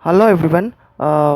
Hello everyone,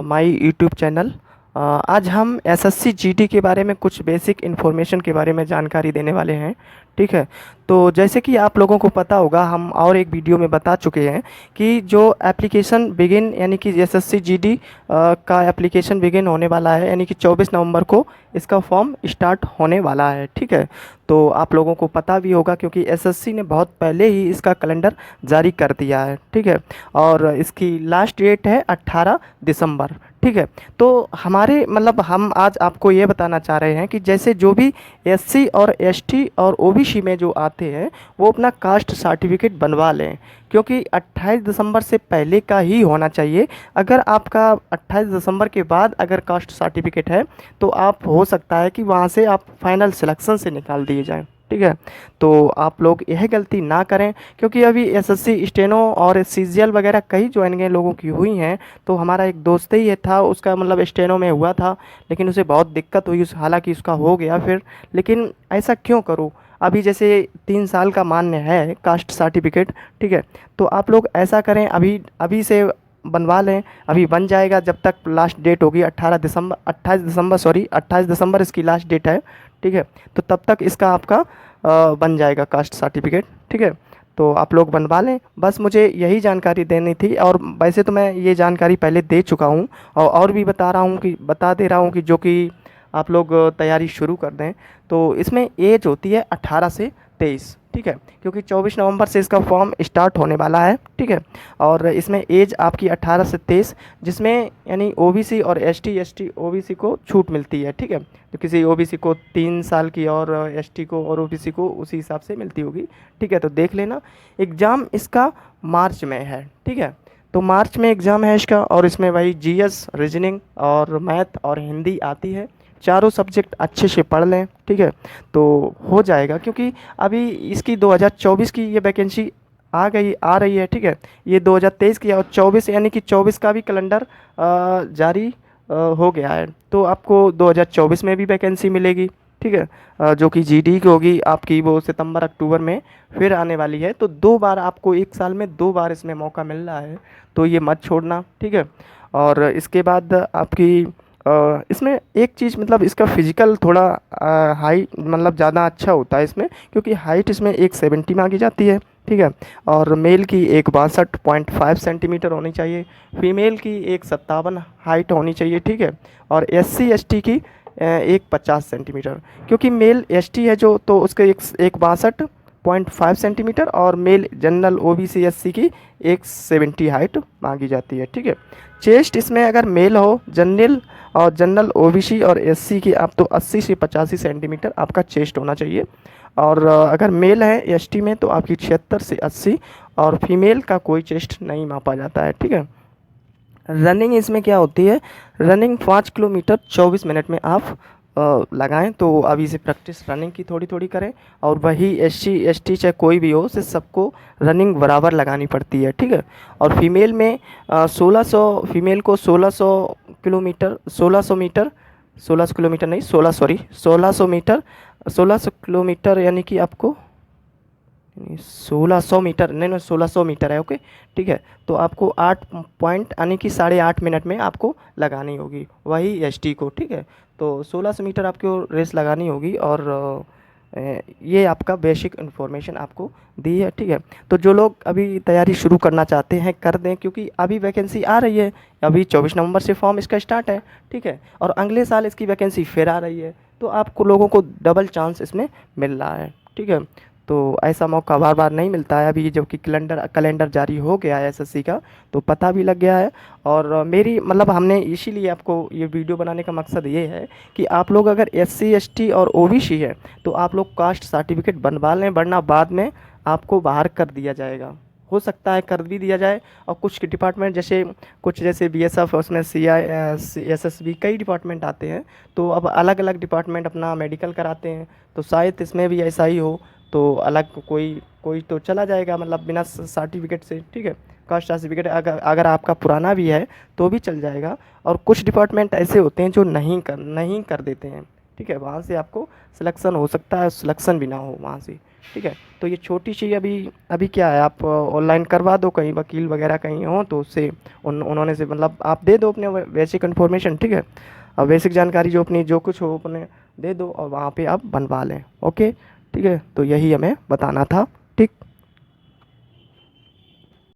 my YouTube channel. आज हम SSC GD के बारे में कुछ बेसिक इन्फॉर्मेशन के बारे में जानकारी देने वाले हैं। ठीक है। तो जैसे कि आप लोगों को पता होगा, हम और एक वीडियो में बता चुके हैं कि जो एप्लीकेशन बिगिन यानी कि एसएससी जीडी का एप्लीकेशन बिगिन होने वाला है, यानी कि 24 नवंबर को इसका फॉर्म स्टार्ट होने वाला है। ठीक है। तो आप लोगों को पता भी होगा क्योंकि एसएससी ने बहुत पहले ही इसका कैलेंडर जारी कर दिया है। ठीक है। और इसकी लास्ट डेट है 18 दिसंबर। ठीक है। तो हमारे मतलब हम आज आपको ये बताना चाह रहे हैं कि जैसे जो भी एससी और एसटी और ओबीसी में जो आते हैं वो अपना कास्ट सर्टिफिकेट बनवा लें, क्योंकि 28 दिसंबर से पहले का ही होना चाहिए। अगर आपका 28 दिसंबर के बाद अगर कास्ट सर्टिफिकेट है तो आप हो सकता है कि वहाँ से आप फाइनल सिलेक्शन से निकाल दिए जाएं। ठीक है। तो आप लोग यह गलती ना करें, क्योंकि अभी एसएससी स्टेनो और सीजीएल वगैरह कई ज्वाइनिंगें लोगों की हुई हैं। तो हमारा एक दोस्त ही है था, उसका मतलब स्टेनो में हुआ था, लेकिन उसे बहुत दिक्कत हुई। हालांकि उसका हो गया फिर, लेकिन ऐसा क्यों करूँ। अभी जैसे 3 साल का मान्य है कास्ट सर्टिफिकेट। ठीक है। तो आप लोग ऐसा करें, अभी अभी से बनवा लें, अभी बन जाएगा। जब तक लास्ट डेट होगी 28 दिसंबर इसकी लास्ट डेट है। ठीक है। तो तब तक इसका आपका बन जाएगा कास्ट सर्टिफिकेट। ठीक है। तो आप लोग बनवा लें, बस मुझे यही जानकारी देनी थी। और वैसे तो मैं ये जानकारी पहले दे चुका हूँ, और भी बता दे रहा हूँ कि जो कि आप लोग तैयारी शुरू कर दें। तो इसमें एज होती है 18 से 23। ठीक है। क्योंकि 24 नवंबर से इसका फॉर्म स्टार्ट होने वाला है। ठीक है। और इसमें एज आपकी 18 से 23, जिसमें यानी ओबीसी और एसटी ओबीसी को छूट मिलती है। ठीक है। तो किसी ओबीसी को 3 साल की और एसटी को और ओबीसी को उसी हिसाब से मिलती होगी। ठीक है। तो देख लेना। एग्ज़ाम इसका मार्च में है। ठीक है। तो मार्च में एग्ज़ाम है इसका, और इसमें वही जीएस, रीजनिंग और मैथ और हिंदी आती है। चारों सब्जेक्ट अच्छे से पढ़ लें। ठीक है। तो हो जाएगा, क्योंकि अभी इसकी 2024 की ये वैकेंसी आ रही है। ठीक है। ये 2023 की और 24 यानी कि 24 का भी कैलेंडर जारी हो गया है। तो आपको 2024 में भी वैकेंसी मिलेगी। ठीक है। जो कि जीडी की होगी आपकी, वो सितंबर अक्टूबर में फिर आने वाली है। तो 2 बार आपको 1 साल में 2 बार इसमें मौका मिल रहा है, तो ये मत छोड़ना। ठीक है। और इसके बाद आपकी इसमें एक चीज़, मतलब इसका फिजिकल थोड़ा हाइट मतलब ज़्यादा अच्छा होता है इसमें, क्योंकि हाइट इसमें 170 मांगी जाती है। ठीक है। और मेल की 162.5 सेंटीमीटर होनी चाहिए, फीमेल की 157 हाइट होनी चाहिए। ठीक है। और एससी एसटी की 150 सेंटीमीटर, क्योंकि मेल एसटी है जो, तो उसके 162.5 सेंटीमीटर, और मेल जनरल ओबीसी एससी की 170 हाइट मांगी जाती है। ठीक है। चेस्ट इसमें अगर मेल हो जनरल ओबीसी और एससी की, आप तो 80 से 85 सेंटीमीटर आपका चेस्ट होना चाहिए। और अगर मेल है एसटी में तो आपकी 76 से 80, और फीमेल का कोई चेस्ट नहीं मापा जाता है। ठीक है। रनिंग इसमें क्या होती है, रनिंग 5 किलोमीटर 24 मिनट में आप लगाएं। तो अभी से प्रैक्टिस रनिंग की थोड़ी थोड़ी करें। और वही एससी एसटी चाहे कोई भी हो, से सबको रनिंग बराबर लगानी पड़ती है। ठीक है। और फीमेल में 1600, फीमेल को 1600 किलोमीटर, 1600 मीटर, 1600 किलोमीटर नहीं, 1600 मीटर, 1600 किलोमीटर यानी कि आपको 1600 मीटर, नहीं नहीं 1600 मीटर है। ओके। ठीक है। तो आपको 8 पॉइंट यानी कि 8.5 मिनट में आपको लगानी होगी वही एसटी को। ठीक है। तो 1600 मीटर आपको रेस लगानी होगी। और ये आपका बेसिक इन्फॉर्मेशन आपको दी है। ठीक है। तो जो लोग अभी तैयारी शुरू करना चाहते हैं कर दें, क्योंकि अभी वैकेंसी आ रही है। अभी 24 नवंबर से फॉर्म इसका स्टार्ट है। ठीक है। और अगले साल इसकी वैकेंसी फिर आ रही है। तो आपको लोगों को डबल चांस इसमें मिल रहा है। ठीक है। तो ऐसा मौका बार बार नहीं मिलता है। अभी जबकि कैलेंडर जारी हो गया है एसएससी का, तो पता भी लग गया है। और मेरी मतलब हमने इसीलिए आपको ये वीडियो बनाने का मकसद ये है कि आप लोग अगर एससी एसटी और ओबीसी है तो आप लोग कास्ट सर्टिफिकेट बनवा लें, वरना बाद में आपको बाहर कर दिया जाएगा। हो सकता है कर भी दिया जाए। और कुछ डिपार्टमेंट जैसे बीएसएफ, उसमें सीआई एसएसबी कई डिपार्टमेंट आते हैं। तो अब अलग अलग डिपार्टमेंट अपना मेडिकल कराते हैं। तो शायद इसमें भी ऐसा ही हो, तो अलग कोई कोई तो चला जाएगा, मतलब बिना सर्टिफिकेट से। ठीक है। कास्ट सर्टिफिकेट अगर आपका पुराना भी है तो भी चल जाएगा। और कुछ डिपार्टमेंट ऐसे होते हैं जो नहीं कर देते हैं। ठीक है, वहाँ से आपको सिलेक्शन हो सकता है, सिलेक्शन भी ना हो वहाँ से। ठीक है, तो ये छोटी सी अभी अभी क्या है, आप ऑनलाइन करवा दो, कहीं वकील वगैरह कहीं हो तो उससे उन्होंने से मतलब आप दे दो अपने बेसिक इन्फॉर्मेशन। ठीक है, और बेसिक जानकारी जो अपनी जो कुछ हो अपने दे दो और वहाँ पे आप बनवा लें। ओके, ठीक है, तो यही हमें बताना था। ठीक।